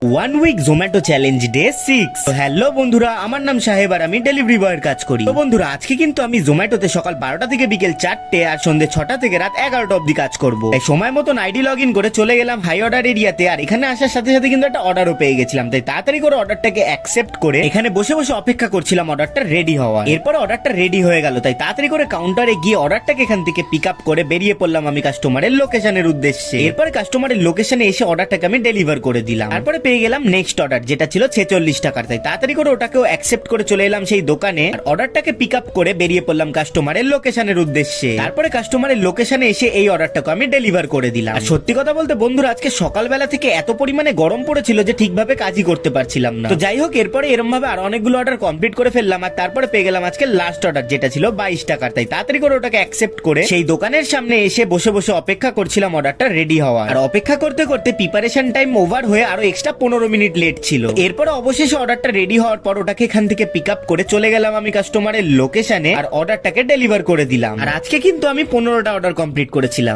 One week Zomato challenge day 6। Hello বন্ধুরা, আমার নাম সাহেব আর আমি ডেলিভারি বয়ের কাজ করি। তো বন্ধুরা, আজকে কিন্তু আমি জোম্যাটোতে সকাল 12টা থেকে বিকেল 4টে আর সন্ধ্যে 6টা থেকে রাত 11টা অব্দি কাজ করব। তাই সময় মতন আইডি লগ ইন করে চলে গেলাম হাই অর্ডার এরিয়াতে। আর এখানে আসার সাথে সাথে কিন্তু একটা অর্ডারও পেয়ে গেছিলাম। তাই তাড়াতাড়ি করে অর্ডারটাকে অ্যাকসেপ্ট করে এখানে বসে বসে অপেক্ষা করছিলাম অর্ডারটা রেডি হওয়া। এরপর অর্ডারটা রেডি হয়ে গেল, তাই তাড়াতাড়ি করে কাউন্টারে গিয়ে অর্ডারটাকে এখান থেকে পিক আপ করে বেরিয়ে পড়লাম আমি কাস্টমারের লোকেশনের উদ্দেশ্যে। এরপর কাস্টমারের লোকেশনে এসে অর্ডারটাকে আমি ডেলিভার করে দিলাম। তারপরে পেয়ে গেলাম নেক্সট অর্ডার, যেটা ছিল 46 টাকার। তাই তাড়াতাড়ি করে ওটাকেও অ্যাকসেপ্ট করে চলে এলাম সেই দোকানে। আর অর্ডারটাকে পিক আপ করে বেরিয়ে পড়লাম কাস্টমারের লোকেশনের উদ্দেশ্যে। তারপরে কাস্টমারের লোকেশনে এসে এই অর্ডারটাকে আমি ডেলিভার করে দিলাম। আর সত্যি কথা বলতে বন্ধুরা, আজকে সকালবেলা থেকে এত পরিমাণে গরম পড়েছিল যে ঠিকভাবে কাজই করতে পারছিলাম না। তো যাই হোক, এরপরে এরকম ভাবে আর অনেকগুলো অর্ডার কমপ্লিট করে ফেললাম। আর তারপরে পেয়ে গেলাম আজকে লাস্ট অর্ডার, যেটা ছিল 22 টাকার। তাই তাড়াতাড়ি করে ওটাকে অ্যাকসেপ্ট করে সেই দোকানের সামনে এসে বসে বসে অপেক্ষা করছিলাম অর্ডারটা রেডি হওয়া। আর অপেক্ষা করতে করতে প্রিপারেশন টাইম ওভার হয়ে আরো এক্সট্রা 15 মিনিট লেট ছিল। এরপরে অবশেষে অর্ডারটা রেডি হওয়ার পর ওটাকে এখান থেকে পিক আপ করে চলে গেলাম আমি কাস্টমারের লোকেশনে আর অর্ডারটাকে ডেলিভার করে দিলাম। আর আজকে কিন্তু আমি 15টা অর্ডার কমপ্লিট করেছিলাম।